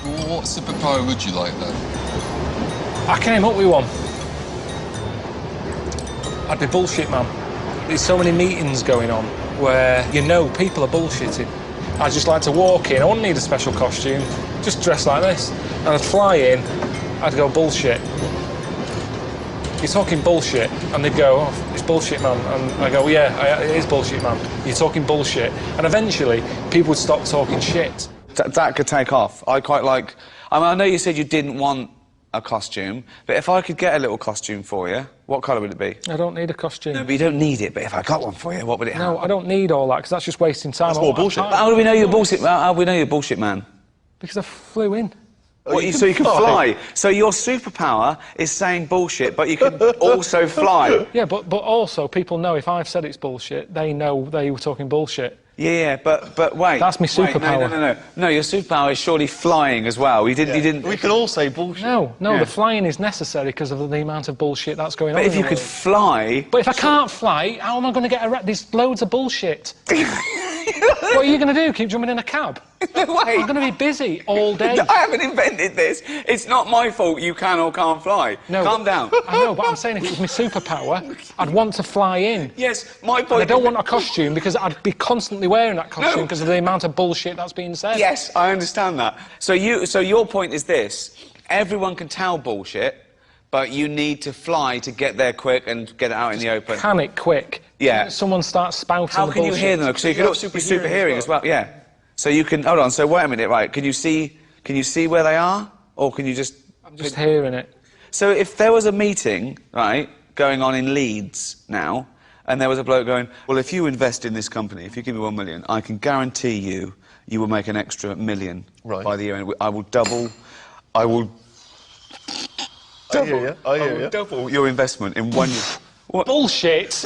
Well, what superpower would you like then? I came up with one. I'd be bullshit man. There's so many meetings going on where you know people are bullshitting. I'd just like to walk in, I wouldn't need a special costume, just dress like this. And I'd fly in, I'd go bullshit. You're talking bullshit, and they'd go, oh, it's bullshit man. And I go, yeah, it is bullshit man. You're talking bullshit. And eventually, people would stop talking shit. That could take off. I quite like... I know you said you didn't want a costume, but if I could get a little costume for you, what colour would it be? I don't need a costume. No, but you don't need it, but if I got one for you, what would it have? No, I don't need all that, because that's just wasting time. That's more bullshit. How do we know you're bullshit? How do we know you're bullshit, man? Because I flew in. So you can fly. So your superpower is saying bullshit, but you can also fly. Yeah, but also people know if I've said it's bullshit, they know they were talking bullshit. Yeah, but wait. That's my superpower. No, your superpower is surely flying as well. You didn't. We can all say bullshit. No, the flying is necessary because of the amount of bullshit that's going on. But if you could fly. But if I can't fly, how am I going to get around? There's loads of bullshit. What are you going to do? Keep jumping in a cab? No way. I'm going to be busy all day. I haven't invented this. It's not my fault you can or can't fly. No. Calm down. I know, but I'm saying if it was my superpower, I'd want to fly in. Yes, my point... And I don't want a costume because I'd be constantly wearing that costume because of the amount of bullshit that's being said. Yes, I understand that. So your point is this. Everyone can tell bullshit, but you need to fly to get there quick and get it out in the open. Panic quick. Yeah. Someone starts spouting the bullshit. How can you hear them? So you can also be super hearing as well. Yeah. So you can... Hold on, so wait a minute, right. Can you see where they are? Or can you just... I'm just hearing it. So if there was a meeting, right, going on in Leeds now, and there was a bloke going, well, if you invest in this company, if you give me $1 million, I can guarantee you will make an extra $1 million by the year end. I will double your investment in 1 year. What? Bullshit!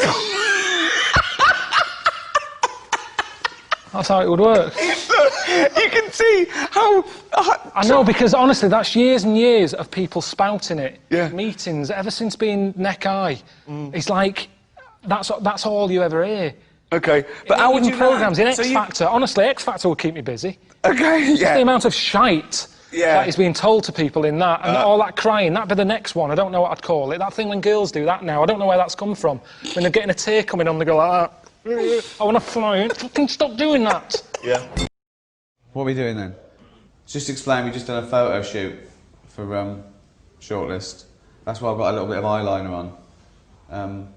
That's how it would work. You can see how... I know, because honestly, that's years and years of people spouting it. Yeah. Meetings, ever since being neck-high. It's like, that's all you ever hear. OK, but how would you programmes, in X Factor, honestly, X Factor would keep me busy. OK, Just the amount of shite that is being told to people in that, and all that crying, that'd be the next one, I don't know what I'd call it. That thing when girls do that now, I don't know where that's come from. When they're getting a tear coming on, they go like that. I want to fly in. Fucking stop doing that. Yeah. What are we doing then? Just explain, we just done a photo shoot for Shortlist. That's why I've got a little bit of eyeliner on.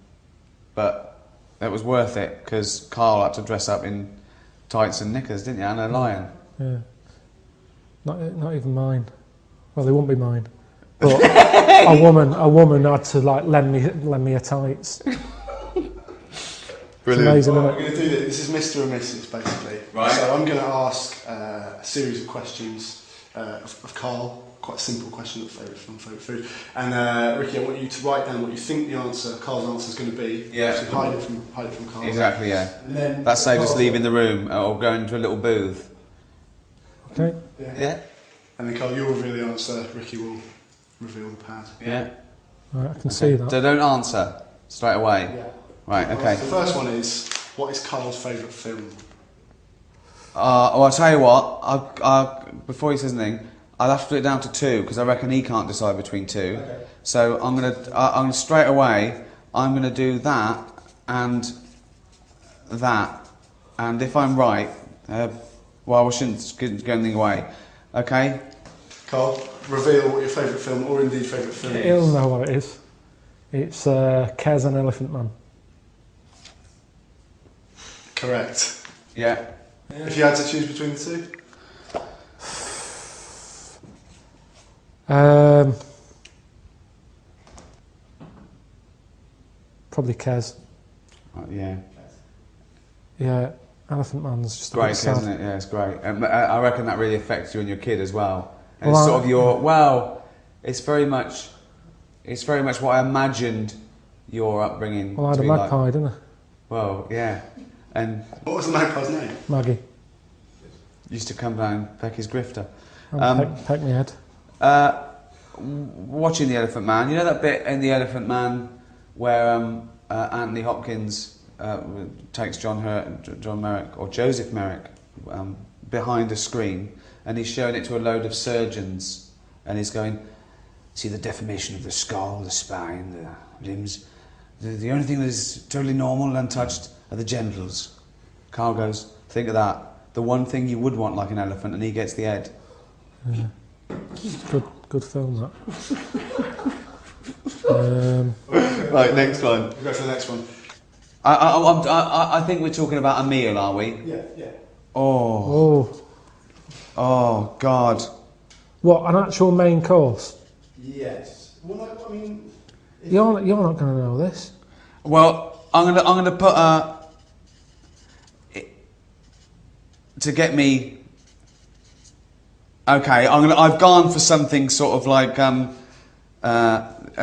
But it was worth it, because Carl had to dress up in tights and knickers, didn't you, and a lion? Yeah. Not even mine. Well, they won't be mine. But a woman had to, like, lend me a tights. Brilliant. It's amazing, We're going to do this. This is Mr. and Mrs. basically. Right. So I'm going to ask a series of questions of Carl. Quite a simple question of favourite film, favourite food. And Ricky, I want you to write down what you think the answer, Carl's answer, is going to be. Yeah. So hide it from Carl. Exactly, yeah. And then That saves us leaving the room or going to a little booth. Okay. Yeah? And then Carl, you'll reveal the answer. Ricky will reveal the pad. Yeah. Right, I can see that. So don't answer straight away. Yeah. Right, okay. The first one is, what is Carl's favourite film? Well, I'll tell you what, before he says anything, I'll have to put it down to 2, because I reckon he can't decide between 2. Okay. So I'm gonna straight away, I'm gonna do that, and if I'm right, well, we shouldn't give anything away, okay? Carl, reveal what your favourite film, or indeed favourite film is. He'll know what it is. It's Kez and Elephant Man. Correct. Yeah. If you had to choose between the two? Probably Kez. Yeah. Yeah, Elephant Man's just Great, sad. isn't it? Yeah, it's great. And I reckon that really affects you and your kid as well. And Well, it's sort of your, it's very much what I imagined your upbringing Well, I had to a be magpie, like. didn't I? Well, yeah. And What was the magpie's name? Maggie. used to come down and peck his grifter. Peck me head. Watching The Elephant Man, you know that bit in The Elephant Man where Anthony Hopkins takes John Merrick, or Joseph Merrick, behind a screen, and he's showing it to a load of surgeons, and he's going, see the deformation of the skull, the spine, the limbs. The only thing that is totally normal and untouched are the genitals. Carl goes, think of that. The one thing you would want like an elephant, and he gets the head. Yeah. Good film, that. Right, next one. We'll go for the next one. I think we're talking about a meal, are we? Yeah. Oh, God. What, an actual main course? Yes. Well, I mean... You're not going to know this. Well, I'm gonna put to get me. Okay, I've gone for something sort of like a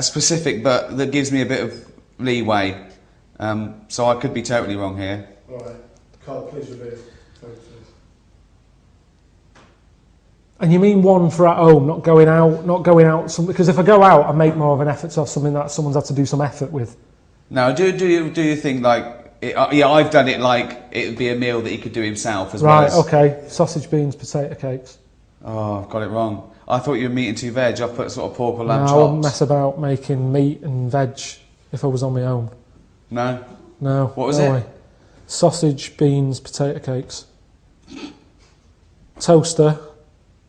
specific, but that gives me a bit of leeway. So I could be totally wrong here. All right. Carl, please reveal. And you mean one for at home, not going out, because if I go out, I make more of an effort to have something that someone's had to do some effort with. Now, do you think like yeah, I've done it like it would be a meal that he could do himself as well. Right. As, Okay. Sausage, beans, potato cakes. Oh, I've got it wrong. I thought you were meat and two veg. I've put sort of pork or lamb No, I chops. wouldn't mess about making meat and veg if I was on my own. No. No. What was no it? way. Sausage, beans, potato cakes. Toaster,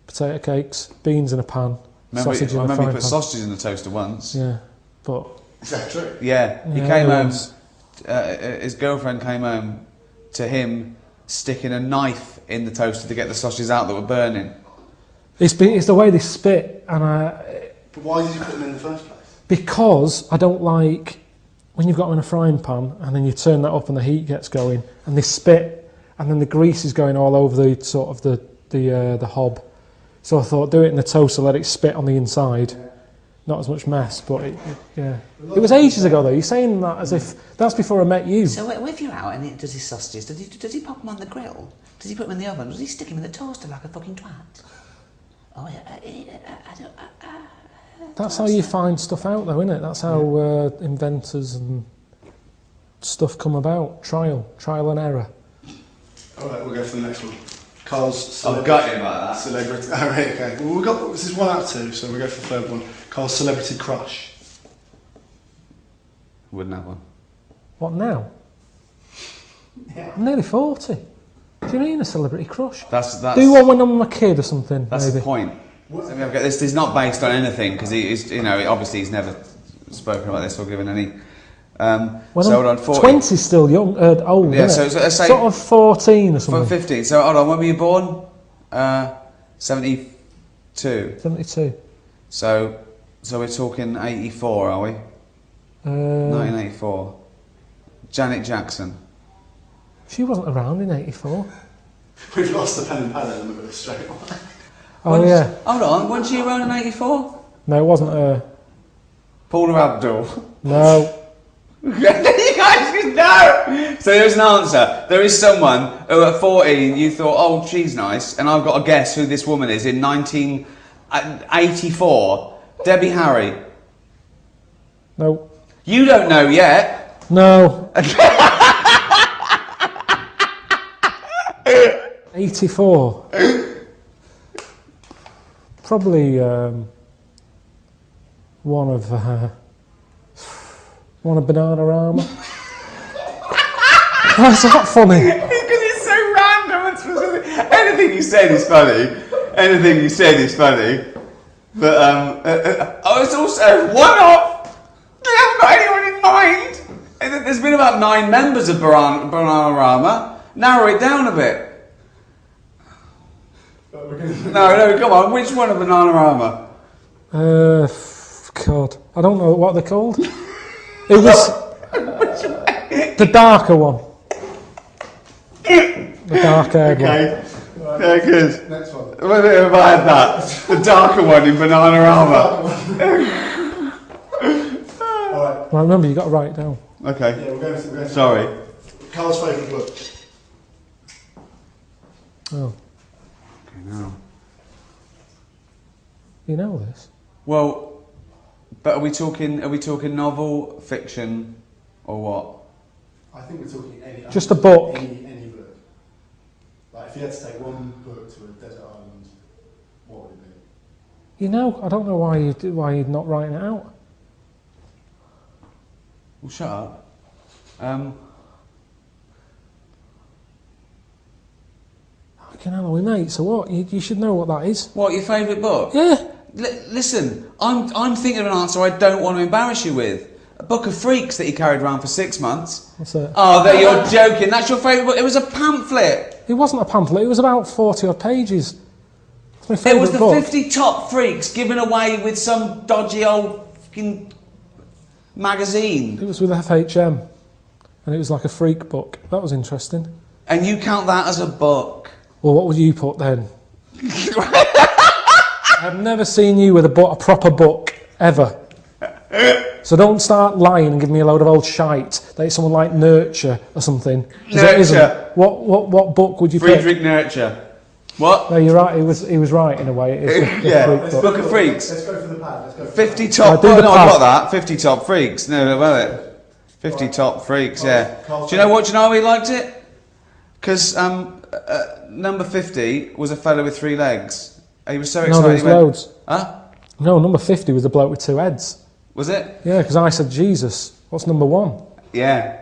potato cakes, beans in a pan, sausage in a remember frying he put pan. sausages in the toaster once. Yeah, but Is that true? Yeah, he Yeah, came it home. was. His girlfriend came home to him sticking a knife in the toaster to get the sausages out that were burning. it's the way they spit, and But why did you put them in the first place? because I don't like when you've got them in a frying pan and then you turn that up and the heat gets going and they spit and then the grease is going all over the sort of the hob. So I thought do it in the toaster, let it spit on the inside. Yeah. Not as much mess, but yeah. It was ages ago though. You're saying that as if that's before I met you. So if you're out and he does his sausages, does he pop them on the grill? Does he put them in the oven? Does he stick them in the toaster like a fucking twat? Oh, That's how you find stuff out though, isn't it? That's how inventors and stuff come about. Trial and error. All right, we'll go for the next one. Carl's I've got him like that. celebrity. All right, okay. Well, this is 1 out of 2, so we'll go for the third one. Carl's celebrity crush. Wouldn't have one. What now? Yeah. I'm nearly 40. Do you mean a celebrity crush? That's Do one when I'm a kid or something, that's maybe. the point. This is not based on anything because he's, obviously he's never spoken about this or given any. When So hold I'm on, 40. 20's still young, old, Yeah, isn't so it? let's say Sort of 14 or for something. 15. So hold on, when were you born? 72. 72. So we're talking 84, are we? 1984. Janet Jackson. She wasn't around in 84. We've lost the pen and pad element of this straight away. Oh yeah. Hold on, wasn't she around in 84? No, it wasn't her. Paula Abdul. No. You guys just know! So there's an answer. There is someone who at 14 you thought, oh, she's nice, and I've got to guess who this woman is in 1984. Debbie Harry. No. You don't know yet. No. 84. Probably one of Bananarama. Why is that funny? Because it's so random and specific. Anything you said is funny. Anything you said is funny. But it's also one off. I haven't got anyone in mind. And there's been about 9 members of Bananarama. Narrow it down a bit. No, come on. Which one of Bananarama? God, I don't know what they're called. It was the darker one. The dark-haired one. Okay. Yeah, good. Next one. What have I had that? The darker one in Bananarama. All right. Well, remember, you got to write it down. Okay. Yeah, we're going to. Sorry. Carl's favourite book. Oh, Okay, now. you know this? Well, but are we talking novel, fiction, or what? I think we're talking any. Just a book. Any book. Like if you had to take one book to a desert island what would it be? You know, I don't know why you're not writing it out. Well, shut up. Fucking hell, are we mates? So what? You should know what that is. What, your favourite book? Yeah. Listen, I'm thinking of an answer I don't want to embarrass you with. A book of freaks that you carried around for 6 months. What's that? Oh, that you're joking. That's your favourite book. It was a pamphlet. It wasn't a pamphlet. It was about 40 odd pages. It's my It favourite was the book. 50 top freaks given away with some dodgy old fucking magazine. It was with FHM, and it was like a freak book. That was interesting. And you count that as a book? Well, what would you put then? I've never seen you with a proper book, ever. So don't start lying and give me a load of old shite that it's someone like Nurture or something. 'Cause it isn't. Nurture. What book would you Friedrich pick? Nurture. What? No, you're right. He was right in a way. It is a Yeah, freak it's book. Book of Freaks. Let's go for the pad. Let's go for 50 the top. do Oh, the no, I pad. got that. 50 top freaks. No, well it. 50 top freaks. Yeah. Carl's Do you know what? Do you know how he liked it? Because number 50 was a fellow with 3 legs. He was so No, excited. there was he went, loads. Huh? No, number 50 was the bloke with 2 heads. Was it? Yeah, because I said Jesus. What's number 1? Yeah.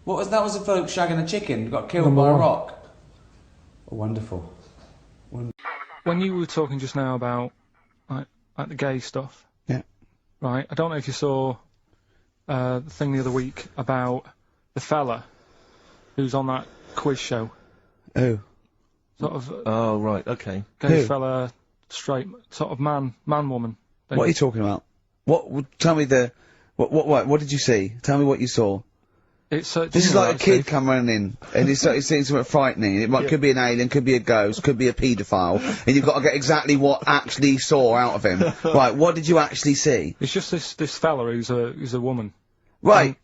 What was that? Was a bloke shagging a chicken? Got killed Number by a 1. rock. Oh, wonderful. When you were talking just now about like the gay stuff, Yeah. right? I don't know if you saw the thing the other week about the fella who's on that quiz show. Who? Sort of Oh, right, okay. gay Who? fella, straight, sort of man, woman. thing. What are you talking about? Tell me what did you see? Tell me what you saw. It's This is like a kid come running in, and he's seeing something frightening. Could be an alien, could be a ghost, could be a paedophile, and you've got to get exactly what actually saw out of him. Right, what did you actually see? It's just this fella who's a woman. Right.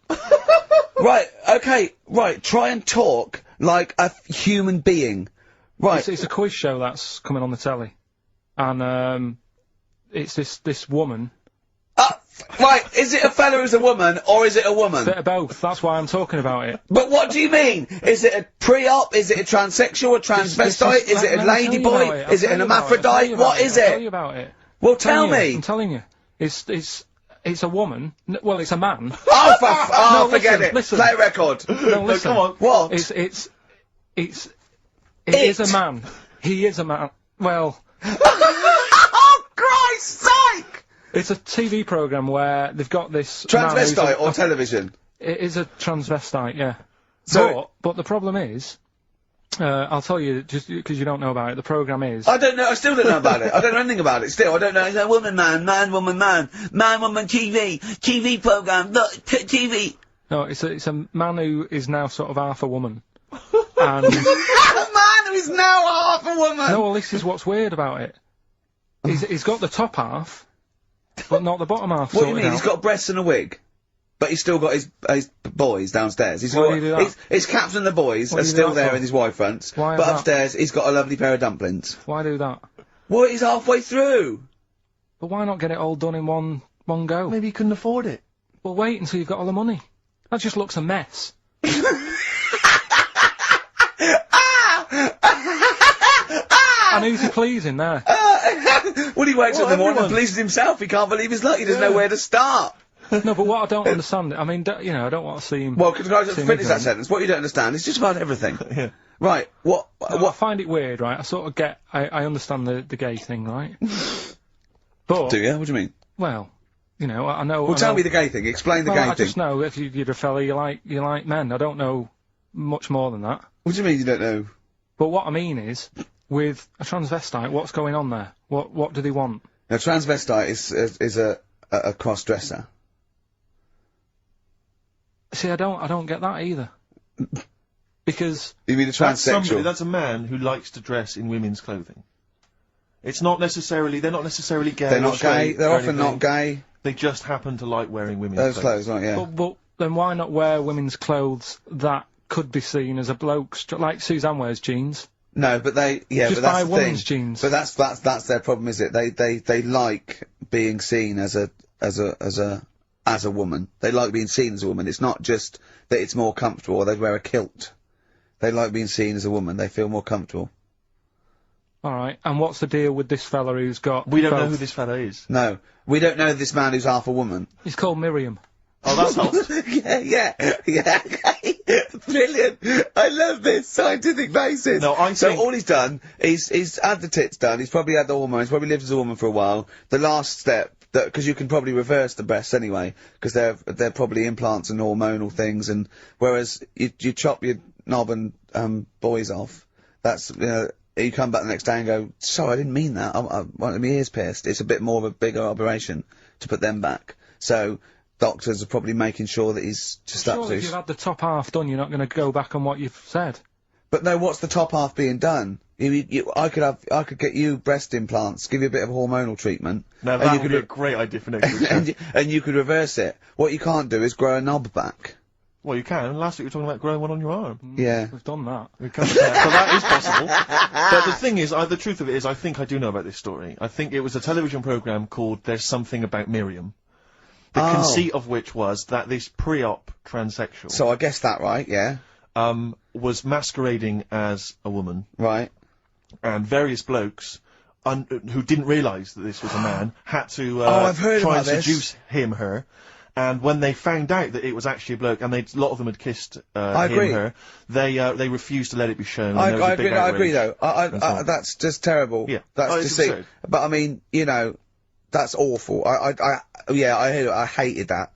Right, okay, right, try and talk like a human being. Right. It's a quiz show that's coming on the telly, and it's this woman. Right, is it a fella who's a woman, or is it a woman? Bit of both. That's why I'm talking about it. But what do you mean? Is it a pre-op? Is it a transsexual, a transvestite? Is it a lady boy? Is it an hermaphrodite? What is I'll tell it? you about it. Well, tell me. I'm telling you. It's a woman. Well, it's a man. Oh, No, forget listen, it. listen. Play record. No, listen. Come on. What? It is a man. He is a man. Well, Oh, Christ's sake! it's a TV program where they've got this man who's Transvestite or television? It is a transvestite, yeah. So but the problem is, I'll tell you just because you don't know about it. The program is. I don't know. I still don't know about it. I don't know anything about it. Still, I don't know. It's a woman, man, woman, TV program, look, TV. No, it's a man who is now sort of half a woman. And A man who is now half a woman. no, well, this is what's weird about it. He's got the top half, but not the bottom half. What do you sorted mean? He's out. got breasts and a wig, but he's still got his boys downstairs. He's Why got do you do that? his caps and the boys Why are do you do still that there for? in his Y fronts, Why is but that? upstairs he's got a lovely pair of dumplings. Why do that? Well, he's halfway through. But why not get it all done in one go? Maybe he couldn't afford it. Well, wait until you've got all the money. That just looks a mess. And who's he pleasing there? When he wakes up in the morning and everyone. pleases himself, he can't believe his luck. He doesn't know where to start. No, but what I don't understand, I mean, I don't want to seem. Well, can I just seem finish that ignorant. sentence? What you don't understand is just about everything. Yeah. Right. What? I find it weird, right? I sort of get, I understand the gay thing, right? But, Do you? What do you mean? well, I know. Well, tell me the gay thing. Explain the Well, gay I thing. just know if you're a fella, you like men. I don't know much more than that. What do you mean you don't know? But what I mean is, with a transvestite, what's going on there? What do they want? Now, transvestite is a cross dresser. See, I don't get that either. Because You mean a That's transsexual? that's a man who likes to dress in women's clothing. It's not necessarily, they're not necessarily gay. They're or not gay. straight They're or often anything. not gay. They just happen to like wearing women's Those clothes, right? Yeah. but then why not wear women's clothes that could be seen as a bloke's, like Suzanne wears jeans? No, but they, yeah, Just but that's buy the women's thing. jeans. But that's their problem, is it? They like being seen as a woman. They like being seen as a woman. It's not just that it's more comfortable, or they'd wear a kilt. They like being seen as a woman. They feel more comfortable. All right. And what's the deal with this fella who's got? We don't know both? who this fella is. No. We don't know this man who's half a woman. He's called Miriam. Oh, that's helps. yeah, okay. Brilliant. I love this scientific basis. No, I So think- all he's done, he's had the tits done, he's probably had the hormones, probably lived as a woman for a while. The last step, because you can probably reverse the breasts anyway, because they're probably implants and hormonal things, and whereas you chop your knob and boys off, that's, you come back the next day and go, sorry, I didn't mean that, I wanted my ears pierced. It's a bit more of a bigger operation to put them back. So, doctors are probably making sure that he's just up Surely to... if you've had the top half done, you're not going to go back on what you've said. But no, what's the top half being done? I could get you breast implants, give you a bit of hormonal treatment. Now and that you would could be a great idea for next week. and you could reverse it. What you can't do is grow a knob back. Well, you can. Last week we were talking about growing one on your arm. Yeah. We've done that. We can, so that is possible. But the thing is, the truth of it is, I think I do know about this story. I think it was a television programme called There's Something About Miriam. The conceit of which was that this pre-op transsexual So I guessed that right, yeah. was masquerading as a woman, Right. and various blokes who didn't realise that this was a man had to I've heard try about and this. seduce her. And when they found out that it was actually a bloke, and a lot of them had kissed I agree. him, her, they refused to let it be shown. and I there was a big agree outrage. though. That's just terrible. Yeah. That's Oh, it's deceit. absurd. But I mean, that's awful. I hated that.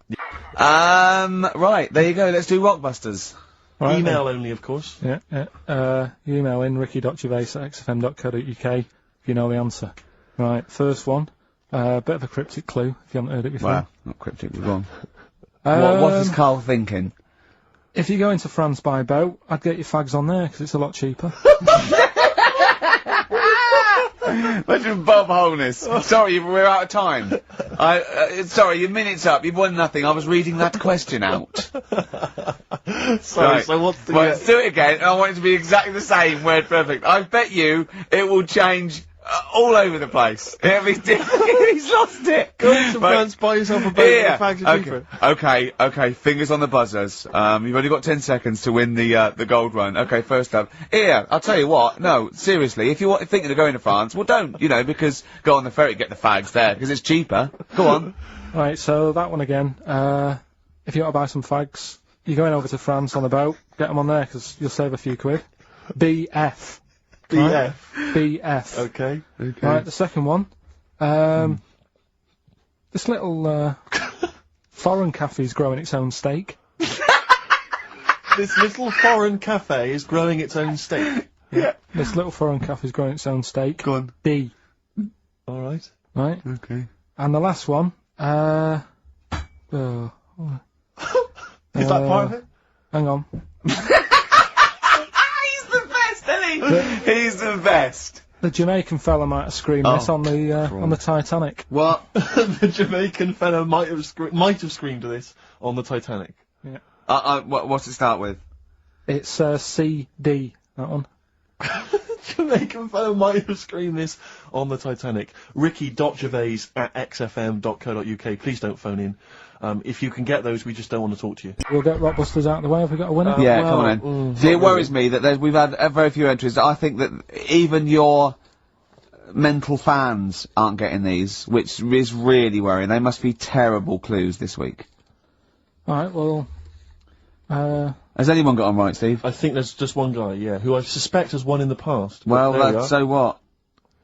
Right, there you go, let's do Rockbusters. Right, Email only, of course. Yeah, yeah. You email in ricky.gervais@xfm.co.uk if you know the answer. Right, first one. Bit of a cryptic clue if you haven't heard it before. Wow, not cryptic, we're wrong. What is Carl thinking? If you go into France by boat, I'd get your fags on there because it's a lot cheaper. Imagine Bob Holness. Sorry, we're out of time. Sorry, your minute's up. You've won nothing. I was reading that question out. Sorry, Right. so what's the... Well, let's do it again, and I want it to be exactly the same, word perfect. I bet you it will change all over the place. It'll be different. He's lost it. Go to France, buy yourself a boat and the fags are cheaper. Okay, fingers on the buzzers. You've only got 10 seconds to win the gold run. Okay, first up. Here, I'll tell you what, no, seriously, if you're thinking of going to France, well don't, because go on the ferry, get the fags there, because it's cheaper. Go on. Right, so that one again. If you want to buy some fags, you're going over to France on a boat, get them on there because you'll save a few quid. BF. BF. Right? BF. Okay. Right, the second one. This little foreign cafe's growing its own steak. This little foreign cafe is growing its own steak. Yeah. This little foreign cafe's growing its own steak. Go on. D. Alright. Right? Okay. And the last one. Is that part of it? Hang on. He's the best, isn't he? He's the best. The Jamaican fella might have screamed this on the Titanic. What? The Jamaican fella might have screamed this on the Titanic. Yeah. What's it start with? It's CD, that one. Jamaican fellow might have screamed this on the Titanic. ricky.gervais@xfm.co.uk. Please don't phone in. If you can get those, we just don't want to talk to you. We'll get Rockbusters out of the way. Have we got a winner? Yeah, come on then. See, it worries me that we've had very few entries. I think that even your mental fans aren't getting these, which is really worrying. They must be terrible clues this week. Alright, well... Has anyone got on right, Steve? I think there's just one guy, yeah, who I suspect has won in the past. Well, There we are. so what?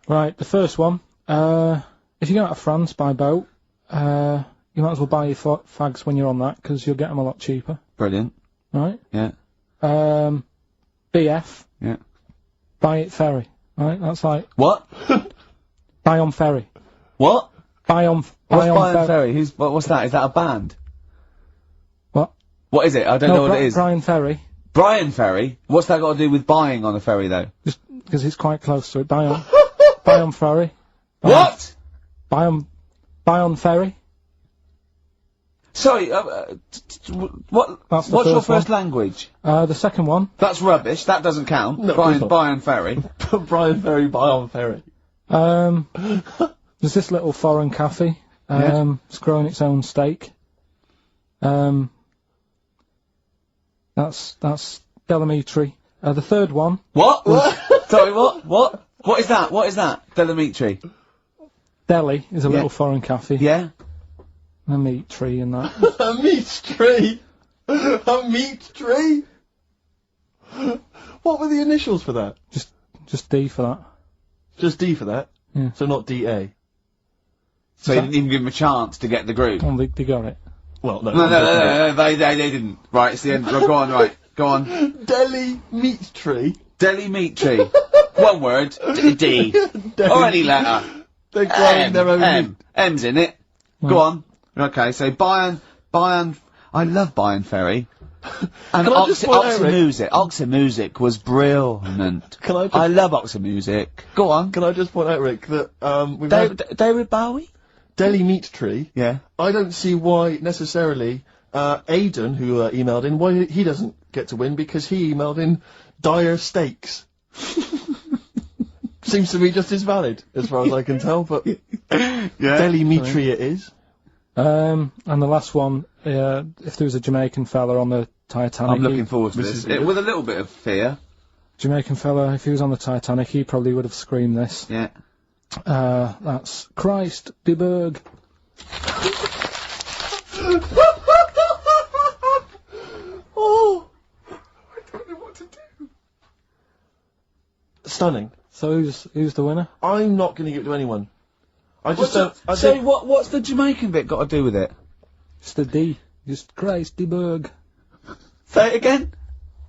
Right, the first one. If you go out of France by boat, you might as well buy your fags when you're on that, because you'll get them a lot cheaper. Brilliant. Right? Yeah. BF. Yeah. Buy it ferry. Right? That's like... What? Buy on ferry. What? Buy on What's Ferry? What's that? Is that a band? What? What is it? I don't know what it is. Brian Ferry. Brian Ferry? What's that got to do with buying on a ferry, though? Just because it's quite close to it. Buy on... buy on ferry. What? Buy on ferry. Sorry, what's your first language? The second one. That's rubbish, that doesn't count. No, Brian Ferry. Brian Ferry, buy on ferry. There's this little foreign cafe. It's growing its own steak. That's Delamitri. The third one. What? Sorry, what? What is that? What is that? Delimitri. Deli is a little foreign cafe. Yeah? A meat tree and that. A meat tree? A meat tree? What were the initials for that? Just D for that. Just D for that? Yeah. So not DA? So you didn't even give him a chance to get the group? Oh, they got it. Well, no. No, they didn't. Right, it's the end. Go on, right. Go on. Deli meat tree? Delimitri. One word. D. Or any letter. They're growing their own meat. M's in it. Go on. Okay, so Bayern, I love Bayern Ferry. And Can I just point out, Rick- Oxford Music was brilliant. I love Oxford Music. Go on. Can I just point out, Rick, that we've had David Bowie? Deli meat tree. Yeah. I don't see why necessarily Aidan, who emailed in, why he doesn't get to win, because he emailed in dire steaks. Seems to be just as valid, as far as I can tell, but Deli meat tree it is. And the last one, if there was a Jamaican fella on the Titanic... I'm looking forward to this. With a little bit of fear. Jamaican fella, if he was on the Titanic, he probably would have screamed this. Yeah. That's Christ de Burgh. Oh! I don't know what to do. Stunning. So who's the winner? I'm not going to give it to anyone. I just don't... What's the Jamaican bit got to do with it? It's the D. Just Christ de Burgh. Say it again.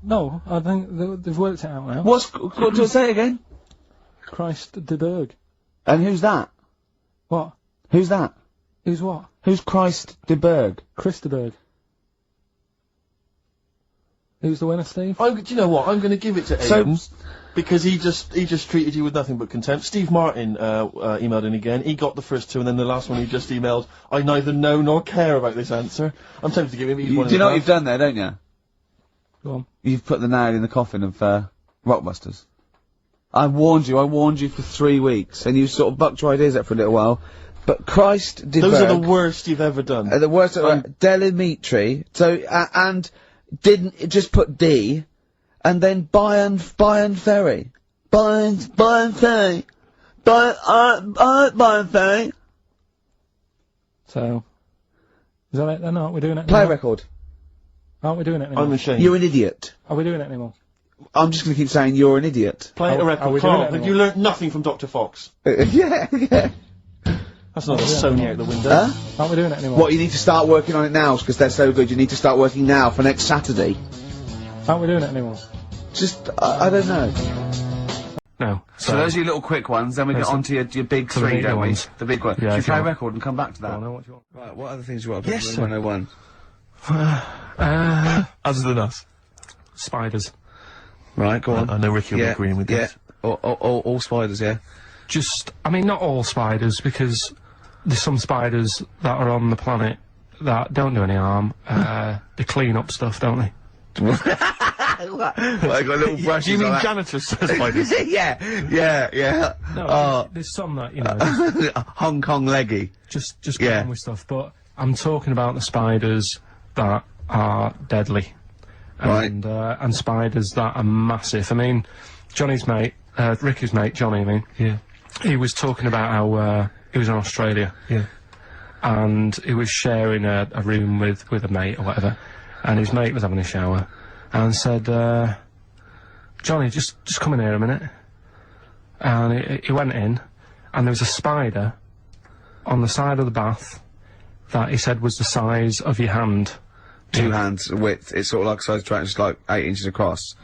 No, I think they've worked it out now. Say it again? Christ de Burgh. And who's that? What? Who's that? Who's what? Who's Christ de Burgh? Chris de Burgh. Who's the winner, Steve? Do you know what? I'm going to give it to Aidan. Because he just treated you with nothing but contempt. Steve Martin emailed in again. He got the first two, and then the last one he just emailed. I neither know nor care about this answer. I'm tempted to give him. Do you know what you've done there, don't you? Go on. You've put the nail in the coffin of Rockbusters. I warned you for 3 weeks, and you sort of bucked your ideas up for a little while. But Christ de Those Burgh, are the worst you've ever done. the worst. Delimitri. So and didn't just put D. And then Bayern Ferry. Bayern Ferry. Bayern Ferry. So, is that it then? Aren't we doing it Play anymore? record. Aren't we doing it anymore? I'm ashamed. You're an idiot. Are we doing it anymore? I'm just going to keep saying you're an idiot. Play a Are record. we doing Carl, it have anymore? you learnt nothing from Dr. Fox? Yeah. That's not a Sony out the window. Huh? Aren't we doing it anymore? What, you need to start working on it now, because they're so good. You need to start working now for next Saturday. Aren't we doing it anymore? Just, I don't know. No. So those are your little quick ones, then we get on to your big three, big don't we? ones. The big one. Yeah, Should we play a sure. record and come back to that? I know what you want. Right, what other things you want? Yes, sir. 101. Other than us. Spiders. Right, go on. I know Ricky will be agreeing with this. Yeah, all spiders, yeah. I mean, not all spiders, because there's some spiders that are on the planet that don't do any harm. They clean up stuff, don't they? Well, I got little brushes. Do you mean like janitors spiders? yeah. No, there's some that, you know, Hong Kong leggy. just get on with stuff. But I'm talking about the spiders that are deadly. Right. And spiders that are massive. I mean, Johnny's mate, Ricky's mate, Johnny, I mean. Yeah. He was talking about how, he was in Australia. Yeah. And he was sharing a room with a mate or whatever. And his mate was having a shower. And said, Johnny, just come in here a minute. And he went in, and there was a spider on the side of the bath that he said was the size of your hand. 2 hands width. It's sort of like a size track, just like 8 inches across.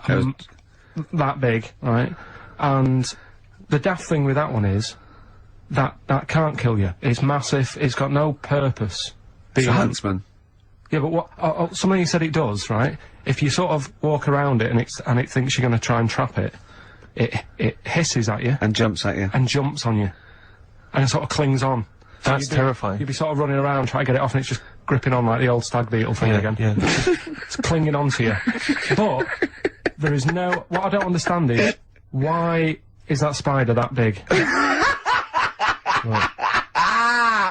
That big, right? And the daft thing with that one is that can't kill you. It's massive. It's got no purpose. It's a huntsman. Yeah, but what? Something you said it does, right? If you sort of walk around it and it thinks you're going to try and trap it, it hisses at you And jumps at you. and jumps on you, and it sort of clings on. So That's terrifying. You'd be sort of running around trying to get it off, and it's just gripping on like the old stag beetle thing again. Yeah. It's clinging onto you. But there is no. What I don't understand is why is that spider that big? Right.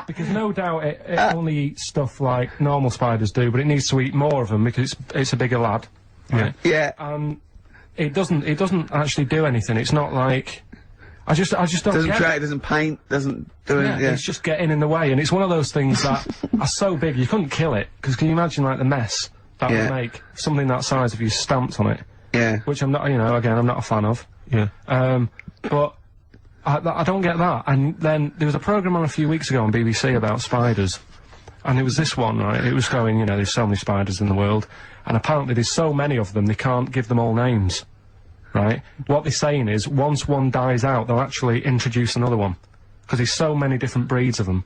Because no doubt it only eats stuff like normal spiders do, but it needs to eat more of them because it's a bigger lad. Right? Yeah. It doesn't actually do anything. It's not like I just don't Doesn't get create, it. doesn't paint, doesn't do it. Yeah. It's just getting in the way, and it's one of those things that are so big you couldn't kill it. Because can you imagine like the mess that would make something that size if you stamped on it? Yeah. Which I'm not, you know, again, I'm not a fan of. Yeah. But I don't get that. And then there was a programme on a few weeks ago on BBC about spiders. And it was this one, right? It was going, you know, there's so many spiders in the world. And apparently there's so many of them, they can't give them all names. Right? What they're saying is, once one dies out, they'll actually introduce another one. Because there's so many different breeds of them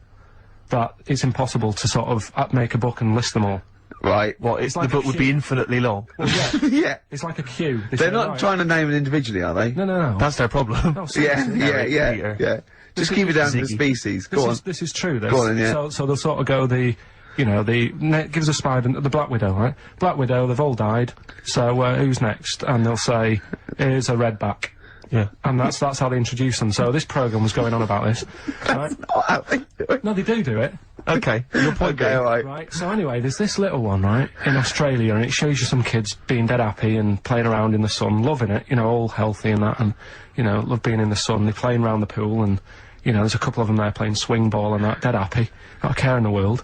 that it's impossible to sort of make a book and list them all. Right. What, It's the like book a would be infinitely long. Well, yeah. Yeah. It's like a queue. They They're say, not right, trying to name it individually, are they? No. That's their problem. No, Yeah, seriously. yeah. Just keep it down to the Ziggy. species. Go on. This is true. This. Go on, yeah. So they'll sort of go gives a spider the Black Widow, right? Black Widow, they've all died. So who's next? And they'll say, here's a redback. Yeah. And that's how they introduce them. So this programme was going on about this. Right? Oh, how they do it. No, they do it. Okay, your point Okay, being. alright. Right, so anyway, there's this little one, right, in Australia, and it shows you some kids being dead happy and playing around in the sun, loving it, you know, all healthy and that, and, you know, love being in the sun, they're playing around the pool, and, you know, there's a couple of them there playing swing ball and that, dead happy, not a care in the world.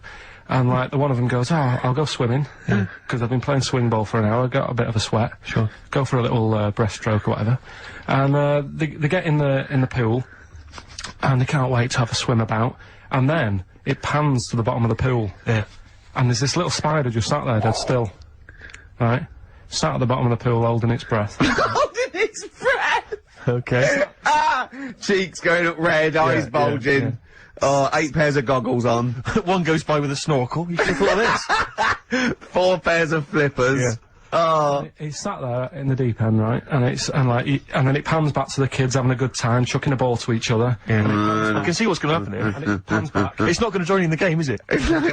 And, like, one of them goes, oh, I'll go swimming, because I've been playing swing ball for an hour, got a bit of a sweat. Sure. Go for a little breaststroke or whatever. And they get in the pool, and they can't wait to have a swim about, and then it pans to the bottom of the pool. Yeah. And there's this little spider just sat there dead still. Right? Sat at the bottom of the pool holding its breath. Holding its breath! Okay. Cheeks going up red, eyes bulging. yeah. Oh, 8 pairs of goggles on. One goes by with a snorkel. You should have thought of this. 4 pairs of flippers. Yeah. Oh. He's sat there in the deep end, right? And then it pans back to the kids having a good time, chucking a ball to each other. I can see what's going to happen here. And it pans back. It's not going to join in the game, is it?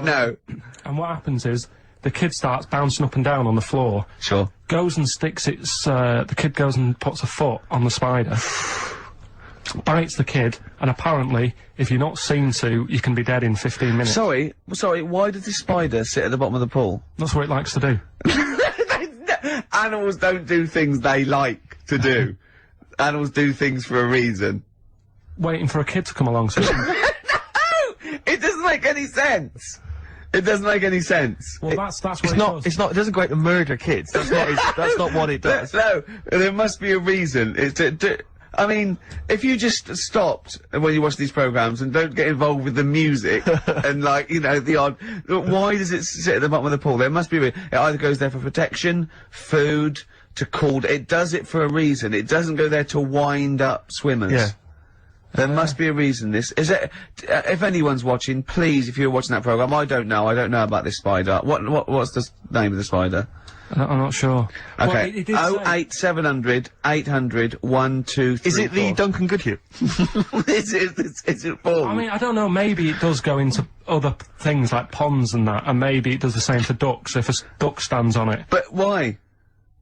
No. And what happens is, the kid starts bouncing up and down on the floor. Sure. Goes and sticks the kid goes and puts a foot on the spider. Bites the kid, and apparently, if you're not seen to, you can be dead in 15 minutes. Sorry, why does this spider sit at the bottom of the pool? That's what it likes to do. Animals don't do things they like to do. Animals do things for a reason. Waiting for a kid to come along, so... No! It doesn't make any sense. It doesn't make any sense. Well, that's what It's it not. does. It's not. It doesn't go out to murder kids. That's not. That's not what it does. No, there must be a reason. It's I mean, if you just stopped when you watch these programs and don't get involved with the music and, like, you know, the odd... Why does it sit at the bottom of the pool? There must be a reason. It either goes there for protection, food, to cool... It does it for a reason. It doesn't go there to wind up swimmers. Yeah. There must be a reason. This is it. If anyone's watching, please, if you're watching that program, I don't know about this spider. What's the name of the spider? I'm not sure. Okay. Well, it did say- 08700 800 1234. Is it the Duncan Goodhue? is it Paul? I mean, I don't know, maybe it does go into other things like ponds and that, and maybe it does the same for ducks, if a duck stands on it. But why?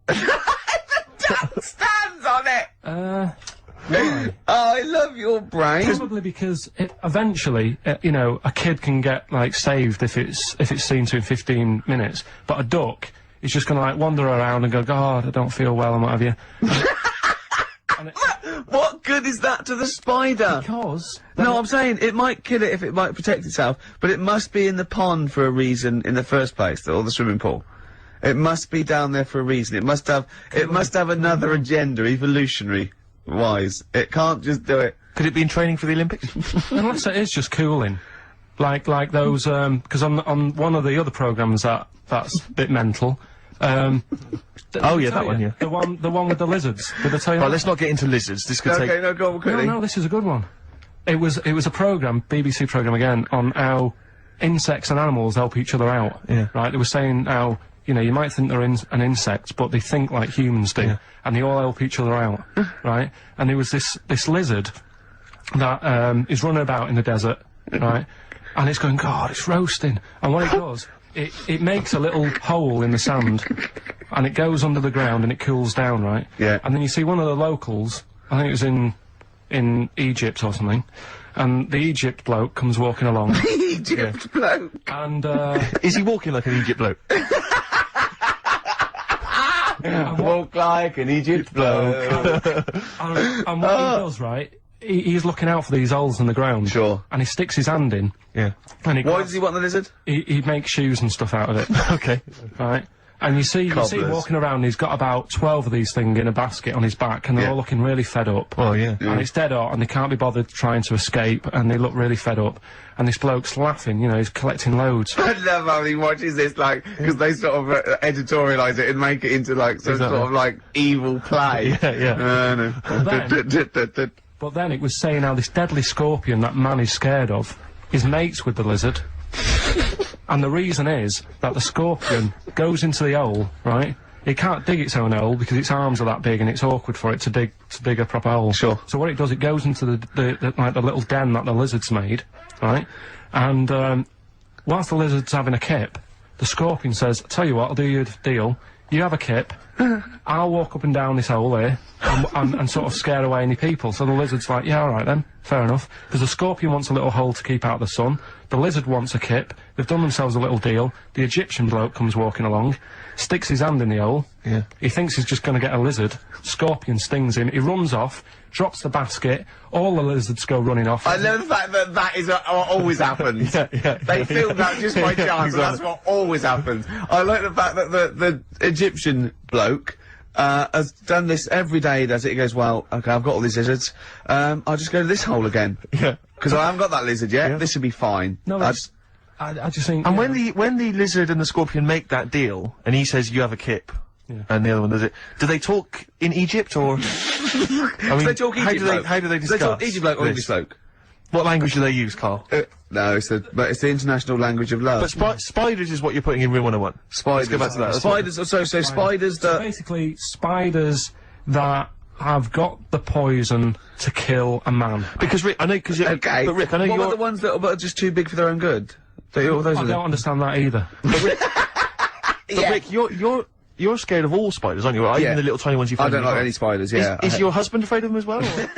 Duck stands on it! Why? Oh, I love your brain. Probably because eventually, you know, a kid can get, like, saved if it's seen to in 15 minutes, but a duck is just gonna, like, wander around and go, God, I don't feel well and what have you. What good is that to the spider? Because... No, I'm saying it might kill it if it might protect itself, but it must be in the pond for a reason in the first place, or the swimming pool. It must be down there for a reason. It must have another agenda, evolutionary-wise. It can't just do it. Could it be in training for the Olympics? Unless it is just cooling. Like those, because on one of the other programmes that's a bit mental, Oh yeah, that one. Yeah. The one with the lizards. Did I tell you Right, that? let's not get into lizards. This could Okay, take. no, go on quickly. No, this is a good one. It was a programme, BBC programme again, on how insects and animals help each other out. Yeah. Right? They were saying how, you know, you might think they're an insect, but they think like humans do. Yeah. And they all help each other out. Right? And there was this lizard that is running about in the desert, right? And it's going, God, it's roasting. And what it does, it makes a little hole in the sand, and it goes under the ground and it cools down, right? Yeah. And then you see one of the locals, I think it was in Egypt or something, and the Egypt bloke comes walking along. Egypt bloke. And, Is he walking like an Egypt bloke? Walk like an Egypt bloke. and what he does, right, he's looking out for these holes in the ground. Sure. And he sticks his hand in. Yeah. And Why does he want the lizard? he makes shoes and stuff out of it. Okay. Right? And you see him Cobblers. walking around, he's got about 12 of these things in a basket on his back, and they're all looking really fed up. Oh, yeah. And it's dead hot, and they can't be bothered trying to escape, and they look really fed up. And this bloke's laughing, you know, he's collecting loads. I love how he watches this, like, because they sort of editorialise it and make it into, like, some Exactly. sort of, like, evil play. Yeah. But then it was saying how this deadly scorpion that man is scared of is mates with the lizard. And the reason is that the scorpion goes into the hole, right? It can't dig its own hole because its arms are that big and it's awkward for it to dig a proper hole. Sure. So what it does, it goes into the little den that the lizard's made, right? And whilst the lizard's having a kip, the scorpion says, "Tell you what, I'll do you a deal. You have a kip, I'll walk up and down this hole here and sort of scare away any people." So the lizard's like, "Yeah, all right then, fair enough." Because the scorpion wants a little hole to keep out the sun. The lizard wants a kip. They've done themselves a little deal. The Egyptian bloke comes walking along, sticks his hand in the hole. Yeah. He thinks he's just going to get a lizard. Scorpion stings him. He runs off, drops the basket. All the lizards go running off. I love the fact that that is what always happens. They filmed that just by chance, and that's what always happens. I like the fact that the Egyptian bloke has done this every day. He does it. He goes, "Well, okay, I've got all these lizards. I'll just go to this hole again. Yeah. Because I haven't got that lizard yet. Yeah. This will be fine." No, that's... I just think... And yeah. when the lizard and the scorpion make that deal, and he says, "You have a kip," and the other one does it, do they talk in Egypt, or... I mean, they talk how Egypt do they, bloke? how do they Do they discuss talk Egypt bloke or this? English bloke? What language do they use, Carl? No, it's the international language of love. But spiders is what you're putting in Real 101. Spiders. Let's go back to that. Spiders. So spiders So that. basically, spiders that have got the poison to kill a man. Because Rick, I know, because Okay. but Rick, I know what you're... about the ones that are just too big for their own good? Those I are don't understand that either. But Rick, you're scared of all spiders, aren't you? Or Yeah. even the little tiny ones you I find don't in your like garden? any spiders. Yeah. Is your husband afraid of them as well? Or?